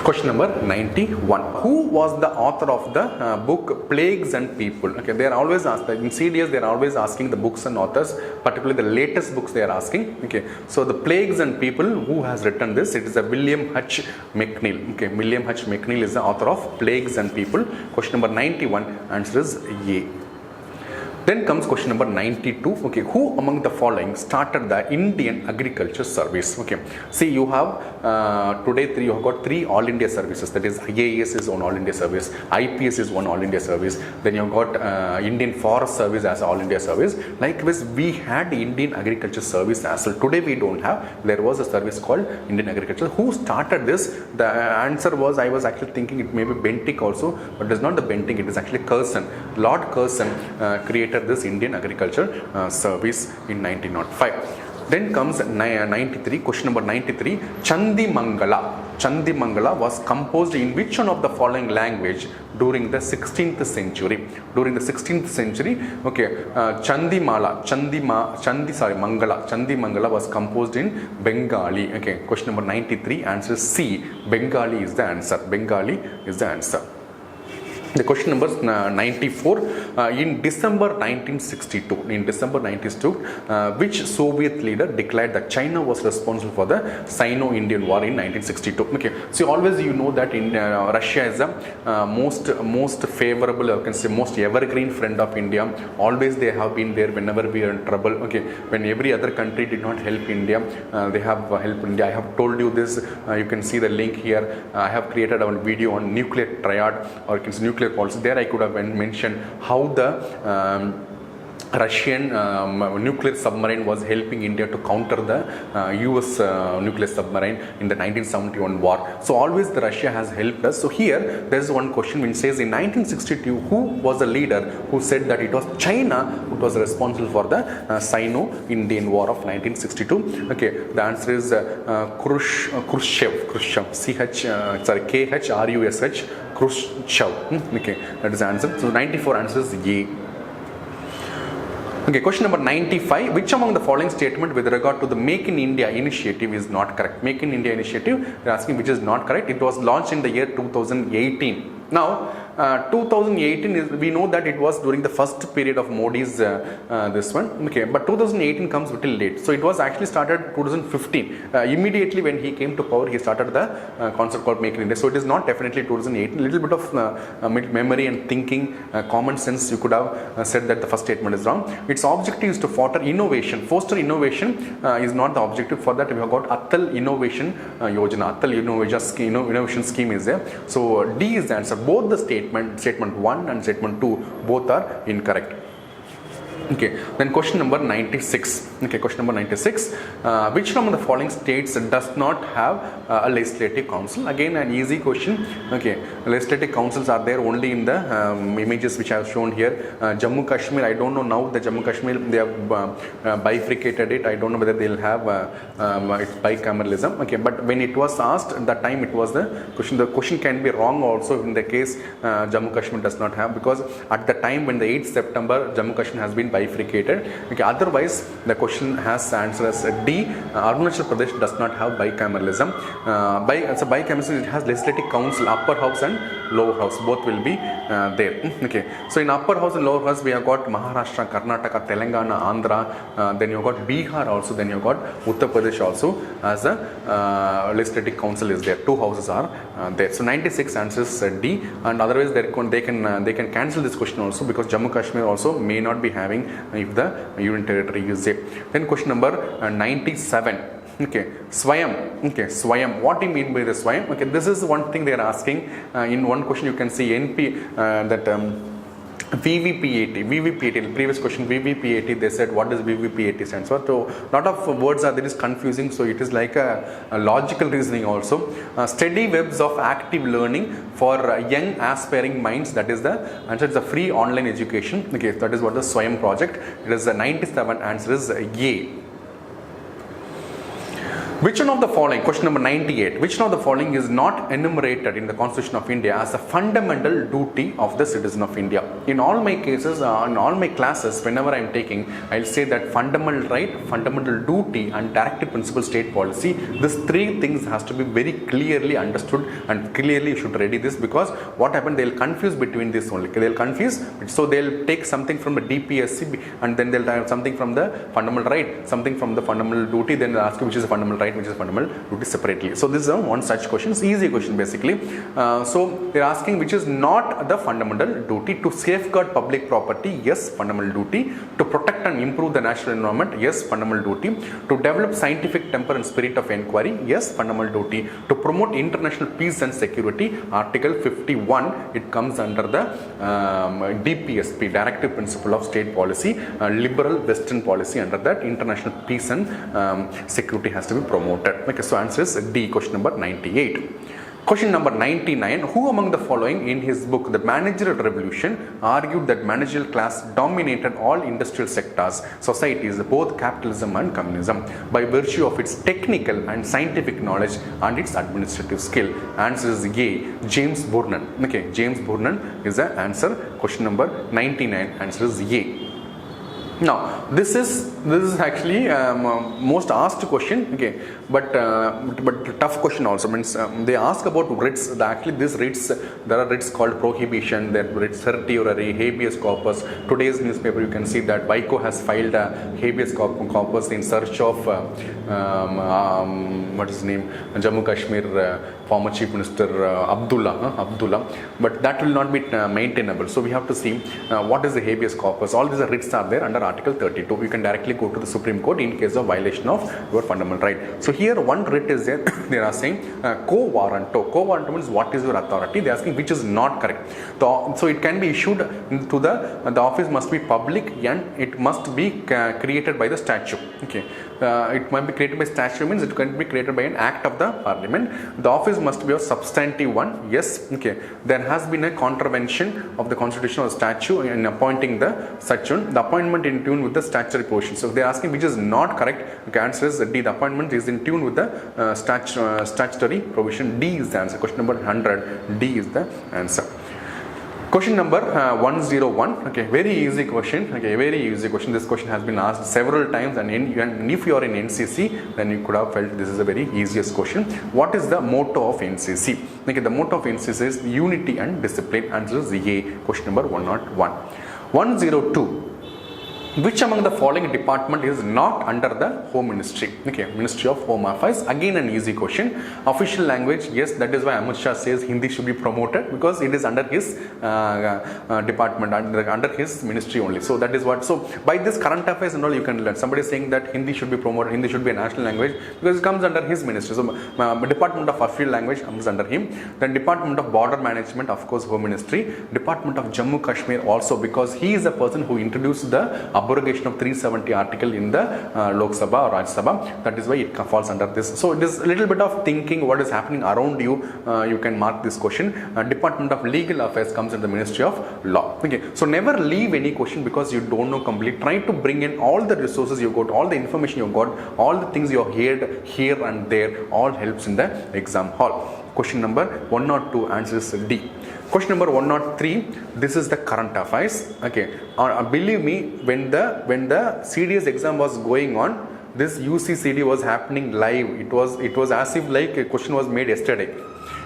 Question number 91. Who was the author of the book Plagues and People? Okay, they are always asked in CDS. They are always asking the books and authors, particularly the latest books they are asking. Okay, so the Plagues and People, who has written this? It is a William H. McNeill. Okay, William H. McNeill is the author of Plagues and People. Question number 91. Answer is A. Then comes question number 92. Okay, who among the following started the Indian Agriculture Service? Okay, see, you have today you have got 3 All India services. That is, IAS is one All India service, IPS is one All India service. Then you have got Indian Forest Service as All India service. Likewise, we had Indian Agriculture Service as well. Today we don't have. There was a service called Indian Agriculture. Who started this? The answer was, I was actually thinking it may be Bentinck also, but it is not the Bentinck. It is actually Curzon. Lord Curzon created this Indian Agriculture Service in 1905. Then comes 93, question number 93. Chandimangala was composed in which one of the following language during the 16th century? During the 16th century, okay, Chandimangala was composed in Bengali. Okay, question number 93, answer C. Bengali is the answer. Bengali is the answer. The question number 94. In December 1962, which Soviet leader declared that China was responsible for the Sino-Indian War in 1962? Okay, so always you know that in Russia is the most favorable, or can say most evergreen friend of India. Always they have been there whenever we are in trouble. Okay, when every other country did not help India, they have helped India. I have told you this. You can see the link here. I have created a video on nuclear triad, or you can see nuclear policy. There I could have mentioned how the Russian nuclear submarine was helping India to counter the US nuclear submarine in the 1971 war. So always the Russia has helped us. So here there is one question which says, in 1962, who was the leader who said that it was China who was responsible for the Sino-Indian War of 1962? Okay, the answer is Khrushchev. KHRUSH, Khrushchev. Okay, that is the answer. So 94 answers A. Okay, question number 95. Which among the following statement with regard to the Make in India initiative is not correct? Make in India initiative, they are asking which is not correct. It was launched in the year 2018. Now, 2018 is, we know that it was during the first period of Modi's this one. Okay, but 2018 comes a little late. So it was actually started 2015. Immediately when he came to power, he started the concept called Make in India. So it is not definitely 2018. A little bit of memory and thinking, common sense, you could have said that the first statement is wrong. Its objective is to foster innovation. Is not the objective. For that we have got Atal Innovation Yojana. Atal Innovation Scheme is there. So D is the answer. Both the statement 1 and statement 2 both are incorrect. Okay, then question number 96. Okay, question number 96. Which one of the following states does not have a legislative council? Again, an easy question. Okay, legislative councils are there only in the images which I have shown here. Jammu Kashmir, I don't know now the Jammu Kashmir, they have bifurcated it. I don't know whether they will have it's bicameralism. Okay, but when it was asked at that time, it was the question. The question can be wrong also in the case Jammu Kashmir does not have, because at the time when the 8th September Jammu Kashmir has been bifurcated. Okay, otherwise the question has answer as D. Arunachal Pradesh does not have bicameralism. Bicameralism, it has legislative council, upper house and lower house, both will be there. Okay, so in upper house and lower house we have got Maharashtra, Karnataka, Telangana, Andhra, then you have got Bihar also, then you have got Uttar Pradesh also as a legislative council is there. 2 houses are there. So 96 answers D, and otherwise they can cancel this question also, because Jammu Kashmir also may not be having if the union territory is there. Then question number 97. Okay, Swayam. Okay, Swayam. What do you mean by the Swayam? Okay, this is one thing they are asking. In one question you can see VVPAT, previous question VVPAT, they said what does VVPAT stands for? So lot of words are there, is confusing, so it is like a logical reasoning also. Steady webs of active learning for young aspiring minds, that is the answer. It's a free online education. Okay, that is what the Swayam project. It is the 97 answer is A. Which one of the following, question number 98, which one of the following is not enumerated in the Constitution of India as a fundamental duty of the citizen of India? In all my cases, in all my classes, whenever I am taking, I'll say that fundamental right, fundamental duty and directive principle state policy, these three things has to be very clearly understood, and clearly you should ready this, because what happened, they'll confuse between this only. They'll confuse, so they'll take something from the DPSC and then they'll have something from the fundamental right, something from the fundamental duty, then they'll ask you which is a fundamental right, which is fundamental duty separately. So this is one such question. It's easy question basically. So they're asking which is not the fundamental duty. To safeguard public property, yes, fundamental duty. To protect and improve the natural environment, yes, fundamental duty. To develop scientific temper and spirit of inquiry, yes, fundamental duty. To promote international peace and security, Article 51, it comes under the DPSP, Directive Principle of State Policy, liberal Western policy. Under that, international peace and security has to be promoted. Okay, so answer is D, question number 98. Question number 99. Who among the following in his book, The Managerial Revolution, argued that managerial class dominated all industrial sectors, societies, both capitalism and communism, by virtue of its technical and scientific knowledge and its administrative skill? Answer is A, James Burnham. Okay, James Burnham is the answer. Question number 99. Answer is A. Now this is actually most asked question, okay, but tough question also. Means they ask about writs. Actually these writs, there are writs called prohibition, there are writs certiorari, habeas corpus. Today's newspaper you can see that Vijay has filed a habeas corpus in search of what is his name, Jammu Kashmir former Chief Minister Abdullah, but that will not be maintainable. So we have to see what is the habeas corpus. All these writs are there under Article 32. You can directly go to the Supreme Court in case of violation of your fundamental right. So here one writ is there. They are saying quo warranto. Quo warranto means what is your authority. They are asking which is not correct. So it can be issued to the office must be public and it must be created by the statute. Okay. It might be created by statute means it can be created by an act of the parliament. The office must be a substantive one. Yes. Okay. There has been a contravention of the constitution or statute in appointing the such one. The appointment in tune with the statutory portion. So they are asking which is not correct. The answer is D. The appointment is in tune with the statutory provision. D is the answer. Question number 100. D is the answer. Question number 101. Okay, very easy question. Okay, very easy question. This question has been asked several times, and if you are in NCC, then you could have felt this is a very easiest question. What is the motto of NCC? Okay, the motto of NCC is unity and discipline. Answer is A. Question number 101. 102. Which among the following department is not under the Home Ministry? Okay, Ministry of Home Affairs. Again an easy question. Official language, yes, that is why Amit Shah says Hindi should be promoted, because it is under his department, under his ministry only. So that is what. So by this current affairs and all you can learn. Somebody is saying that Hindi should be promoted, Hindi should be a national language, because it comes under his ministry. So Department of Official Language comes under him. Then Department of Border Management, of course, Home Ministry. Department of Jammu Kashmir also, because he is the person who introduced the abrogation of 370 article in the Lok Sabha or Rajya Sabha. That is why it falls under this. So it is a little bit of thinking what is happening around you. You can mark this question. Department of Legal Affairs comes in the Ministry of Law. Okay. So never leave any question because you don't know complete. Try to bring in all the resources you got, all the information you got, all the things you heard here and there. All helps in the exam hall. Question number 102 answers D. Question number 103. This is the current affairs. Okay. Believe me, when the CDS exam was going on, this UCCD was happening live. It was as if like a question was made yesterday.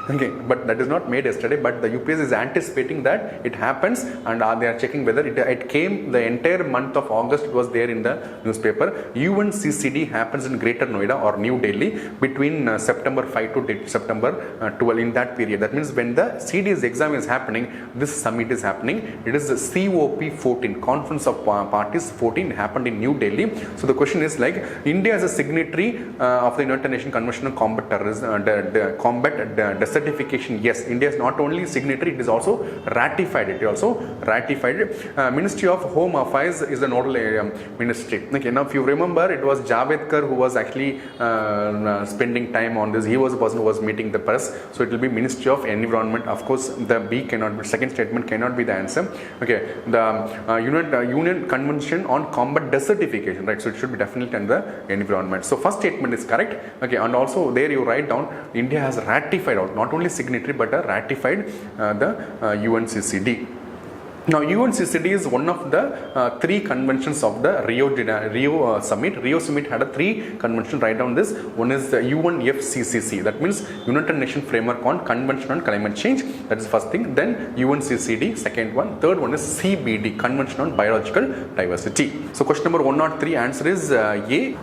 Okay, but that is not made yesterday, but the UPSC is anticipating that it happens, and they are checking whether it came the entire month of August. It was there in the newspaper. UNCCD happens in Greater Noida or New Delhi between September 5 to September 12, in that period. That means when the CDS exam is happening, this summit is happening. It is the COP 14, Conference of Parties 14, happened in New Delhi. So the question is like, India is a signatory of the United Nations Convention on Combat Terrorism, certification, yes, India is not only signatory, it is also ratified. Ministry of Home Affairs is the nodal ministry. Okay, now if you remember, it was Javadekar who was actually spending time on this. He was the person who was meeting the press. So it will be Ministry of Environment. Of course, the B cannot be, second statement cannot be the answer. Okay, the Union Convention on Combat Desertification, right? So it should be definitely under environment. So first statement is correct. Okay, and also there you write down India has ratified, not only signatory but ratified the UNCCD. Now UNCCD is one of the three conventions of the Rio Summit. Rio Summit had a three convention. Write down this. One is the UNFCCC. That means United Nations Framework on Convention on Climate Change. That is first thing. Then UNCCD, second one. Third one is CBD, Convention on Biological Diversity. So question number 103 answer is A.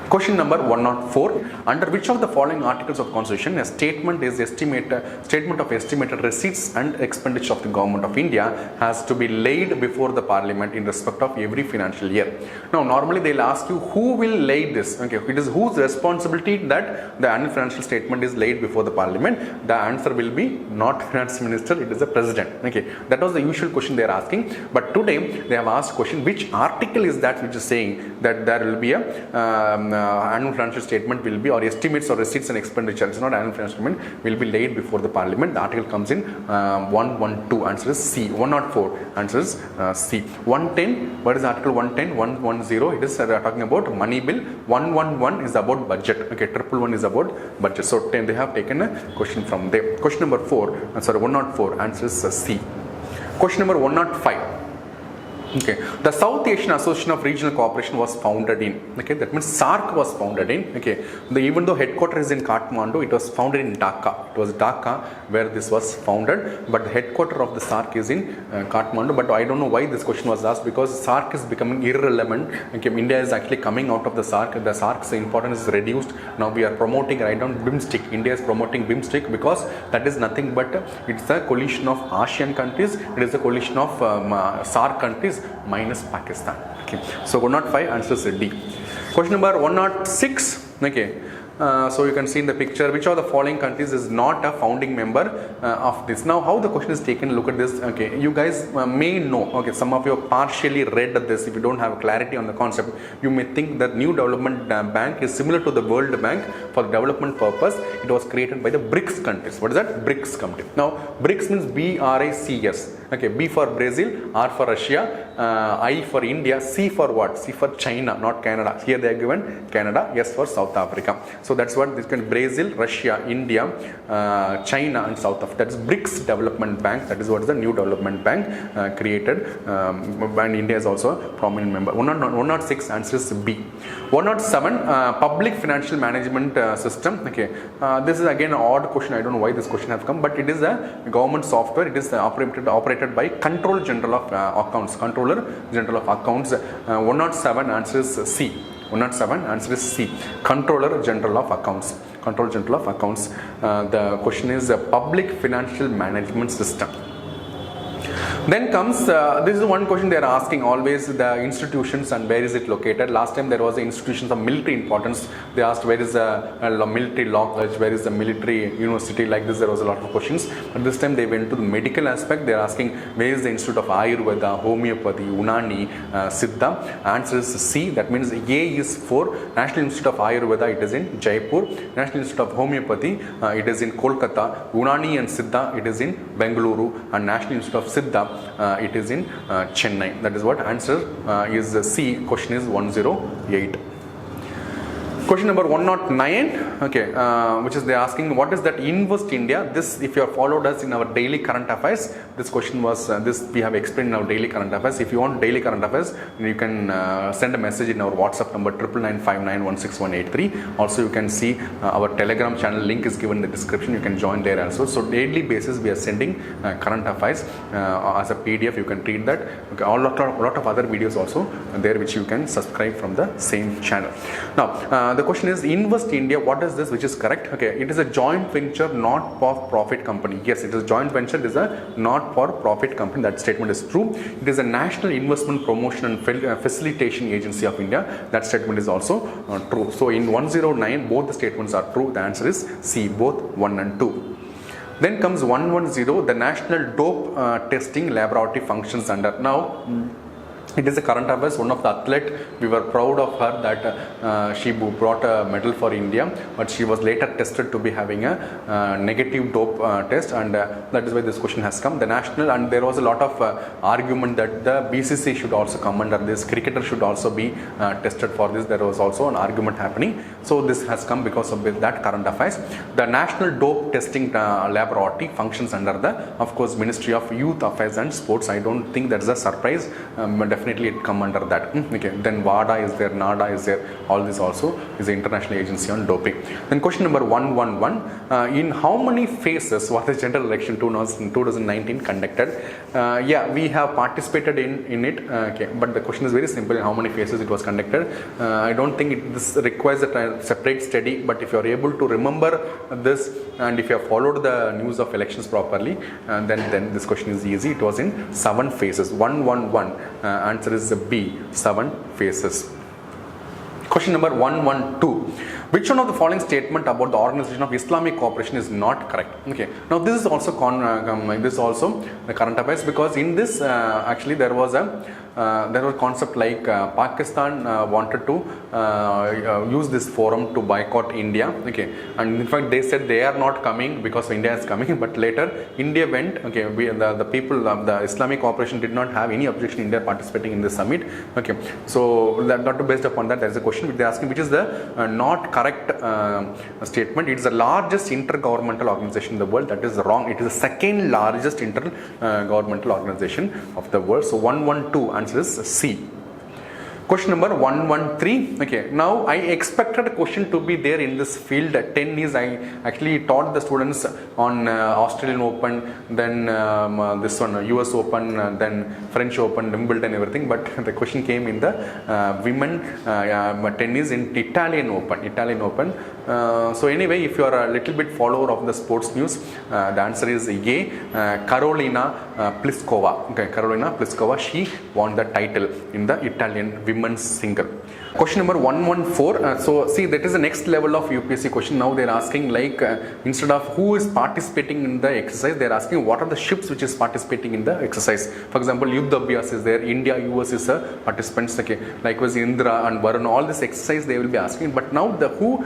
Question number 104. Under which of the following articles of Constitution a statement of estimated receipts and expenditure of the Government of India has to be laid before the Parliament in respect of every financial year? Now normally they will ask you who will lay this. Okay, it is whose responsibility that the annual financial statement is laid before the Parliament. The answer will be not Finance Minister, it is the President. Okay, that was the usual question they are asking. But today they have asked question which article is that which is saying that there will be a annual financial statement will be, or estimates or receipts and expenditure, it's not annual financial statement, will be laid before the Parliament. The article comes in 112, answer is C. 104, answer is C. 110, what is article 110? 110, it is talking about money bill. 111 is about budget. Okay, 111 is about budget. So 10, they have taken a question from there. Question number 104, answer is C. Question number 105. Okay, the South Asian Association of Regional Cooperation was founded in. Okay, that means SARC was founded in. Okay, even though headquarters is in Kathmandu, it was founded in Dhaka. It was Dhaka where this was founded, but the headquarters of the SARC is in Kathmandu. But I don't know why this question was asked, because SARC is becoming irrelevant. Okay, India is actually coming out of the SARC. The SARC's importance is reduced. Now we are promoting right down BIMSTEC. India is promoting BIMSTEC because that is nothing but it's a coalition of ASEAN countries. It is a coalition of SARC countries minus Pakistan. Okay, so 105 answers D. Question number 106. Okay, so you can see in the picture which of the following countries is not a founding member of this. Now how the question is taken, look at this. Okay, you guys may know, okay, some of you have partially read this. If you don't have clarity on the concept, you may think that New Development Bank is similar to the World Bank for the development purpose. It was created by the BRICS countries. What is that? BRICS country. Now BRICS means BRICS. Okay, B for Brazil, R for Russia, I for India, C for what? C for China, not Canada. Here they are given Canada, S for South Africa. So that's what this can: Brazil, Russia, India, China and South Africa. That is BRICS Development Bank. That is what is the New Development Bank created, and India is also a prominent member. 106 answers B. 107 public financial management system. Okay, this is again an odd question. I don't know why this question has come, but it is a government software. It is operated by Controller General of Accounts. Controller General of Accounts. 107 answers C. 107 answer is C. Controller General of Accounts. Controller General of Accounts. The question is public financial management system. Then comes, this is one question they are asking always, the institutions and where is it located. Last time there was the institutions of military importance. They asked where is the military law college, where is the military university, like this there was a lot of questions. But this time they went to the medical aspect. They are asking where is the Institute of Ayurveda, Homeopathy, Unani, Siddha. Answer is C. That means A is for National Institute of Ayurveda, it is in Jaipur. National Institute of Homeopathy, it is in Kolkata. Unani and Siddha, it is in Bengaluru. And National Institute of Siddha, it is in Chennai. That is what answer is C. Question is 108. Question number 109, okay, which is they are asking what is that Invest India. This, if you have followed us in our daily current affairs, this question was this we have explained in our daily current affairs. If you want daily current affairs, you can send a message in our WhatsApp number 9959916183. Also you can see our Telegram channel link is given in the description. You can join there also. So daily basis we are sending current affairs as a PDF. You can read that. Okay, a lot of other videos also there which you can subscribe from the same channel. Now the question is Invest India, what is this which is correct? Okay, it is a joint venture not for profit company. Yes, it is a joint venture, it is a not for profit company. That statement is true. It is a national investment promotion and facilitation agency of India. That statement is also true. So in 109 both the statements are true. The answer is C, both 1 and 2. Then comes 110, the National Dope Testing Laboratory functions under. Now, it is a current affairs. One of the athlete, we were proud of her that she brought a medal for India, but she was later tested to be having a negative dope test, and that is why this question has come. The national, and there was a lot of argument that the BCC should also come under this, cricketer should also be tested for this. There was also an argument happening. So this has come because of that current affairs. The National Dope Testing Laboratory functions under the, of course, Ministry of Youth Affairs and Sports. I don't think that's a surprise. Definitely it come under that. Okay. Then WADA is there, NADA is there. All this also is the International Agency on Doping. Then question number 111. In how many phases was the general election 2019 conducted? Yeah, we have participated in it. Okay. But the question is very simple. In how many phases it was conducted? I don't think this requires a separate study. But if you are able to remember this, and if you have followed the news of elections properly, then this question is easy. It was in 7 phases. 111. Answer is B, 7 phases. Question number 112. Which one of the following statement about the Organization of Islamic Cooperation is not correct? Okay. Now this is also the current affairs, because in this actually there was a concept like Pakistan wanted to use this forum to boycott India. Okay. And in fact they said they are not coming because India is coming. But later India went. Okay. The people of the Islamic Cooperation did not have any objection India participating in this summit. Okay. So that not based upon that, there is a question they are asking which is the not correct statement. It is the largest intergovernmental organization in the world. That is wrong. It is the second largest intergovernmental organization of the world. So 112 answer is C. Question number 113. Okay, now I expected a question to be there in this field. 10 is I actually taught the students on Australian Open, then this one US Open, then French Open, Wimbledon, everything. But the question came in the women tennis in Italian Open. So anyway, if you are a little bit follower of the sports news, the answer is A. Carolina Pliskova. Okay, Carolina Pliskova. She won the title in the Italian women's single. Question number 114. So see, that is the next level of UPSC question. Now they are asking like instead of who is participating in the exercise, they are asking what are the ships which is participating in the exercise. For example, Yuddha Abhyas is there, India, US is a participants. Okay, likewise Indra and Varun, all this exercise they will be asking. But now the who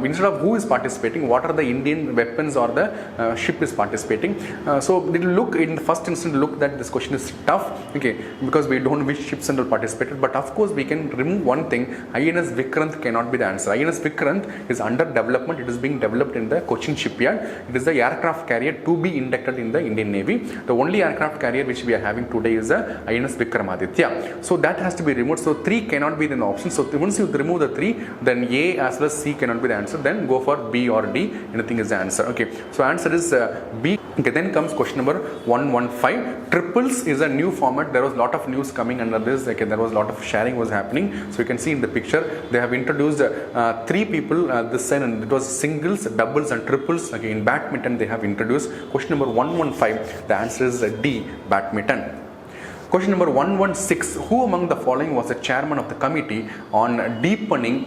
instead of who is participating, what are the Indian weapons or the ship is participating. So they will look in the first instance look that this question is tough. Okay, because we don't know which ships and all participated. But of course we can remove one thing. INS Vikrant cannot be the answer. INS Vikrant is under development. It is being developed in the Cochin shipyard. It is the aircraft carrier to be inducted in the Indian Navy. The only aircraft carrier which we are having today is the INS Vikramaditya. So that has to be removed. So 3 cannot be the option. So once you remove the 3, then A as well as C cannot be the answer. Then go for B or D. Anything is the answer. Okay. So answer is B. Okay. Then comes question number 115. Triples is a new format. There was a lot of news coming under this. Okay. There was a lot of sharing was happening. So you can see in the picture they have introduced 3 people this time, and it was singles, doubles and triples. Okay, in badminton they have introduced. Question number 115, the answer is D, badminton. Question number 116. Who among the following was the chairman of the committee on deepening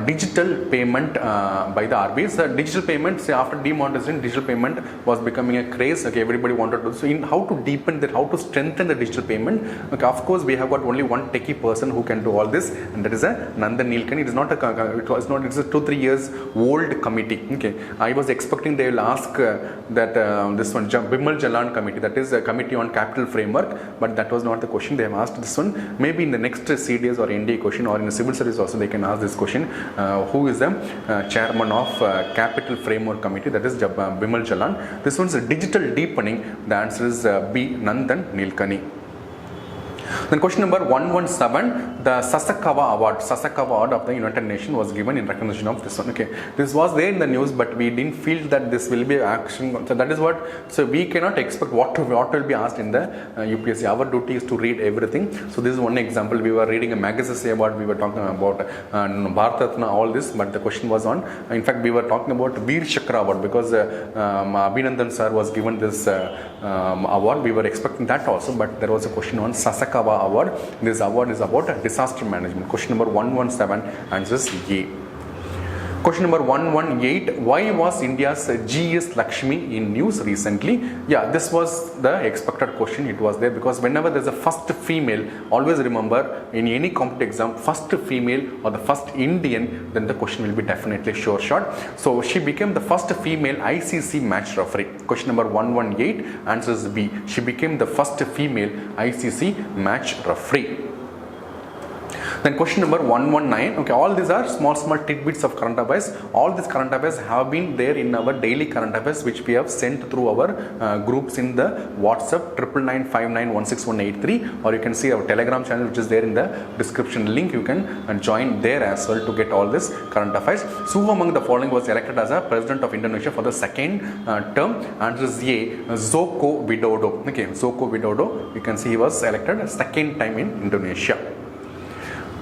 digital payment by the RBI? So digital payment, say after demonetization, digital payment was becoming a craze. Okay, everybody wanted to. So in how to deepen that, how to strengthen the digital payment. Okay, of course we have got only one techie person who can do all this, and that is a Nandan Nilekani. It is not a. It was not. It's a 2-3 years old committee. Okay, I was expecting they will ask that this one Bimal Jalan committee, that is a committee on capital framework, but that was not the question. They have asked this one. Maybe in the next CDS or NDA question or in the civil service also they can ask this question. Who is the chairman of capital framework committee? That is Bimal Jalan. This one is digital deepening. The answer is B, Nandan Nilekani. Then question number 117, the Sasakawa Award of the United Nations was given in recognition of this one. Okay, this was there in the news, but we didn't feel that this will be action. So that is what. So we cannot expect what will be asked in the UPSC. Our duty is to read everything. So this is one example. We were reading a magazine award. We were talking about Bharat all this, but the question was on. In fact, we were talking about Veer Chakra Award because Abhinandan sir was given this award. We were expecting that also, but there was a question on Sasakawa Award. This award is about disaster management. Question number 117 answers A. Question number 118. Why was India's GS Lakshmi in news recently? Yeah, this was the expected question. It was there because whenever there's a first female, always remember in any competitive exam, first female or the first Indian, then the question will be definitely sure shot. So she became the first female ICC match referee. Question number 118. Answer is B. She became the first female ICC match referee. Then question number 119. Okay, all these are small tidbits of current affairs. All these current affairs have been there in our daily current affairs, which we have sent through our groups in the WhatsApp 9995916183, or you can see our Telegram channel, which is there in the description link. You can join there as well to get all this current affairs. So who among the following was elected as a president of Indonesia for the second term? Answer is A. Joko Widodo. Okay, Joko Widodo. You can see he was elected second time in Indonesia.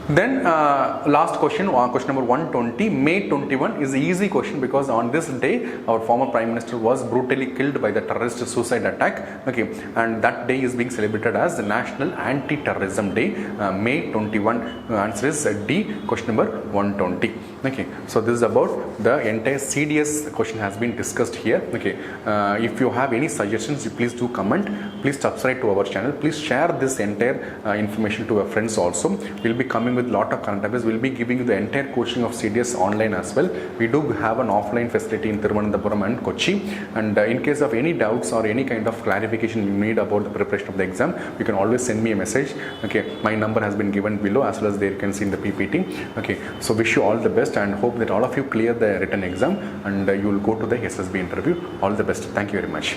Then last question, question number 120. May 21 is an easy question because on this day our former Prime Minister was brutally killed by the terrorist suicide attack. Okay, and that day is being celebrated as the National Anti-Terrorism Day. May 21. Answer is D. Question number 120. Okay, so this is about the entire CDS question has been discussed here. Okay, if you have any suggestions, please do comment. Please subscribe to our channel. Please share this entire information to your friends also. We'll be coming with lot of current affairs. We'll be giving you the entire coaching of CDS online as well. We do have an offline facility in Thiruvananthapuram and Kochi, and in case of any doubts or any kind of clarification you need about the preparation of the exam, you can always send me a message. Okay, my number has been given below as well as there you can see in the PPT. Okay, so wish you all the best and hope that all of you clear the written exam and you will go to the SSB interview. All the best. Thank you very much.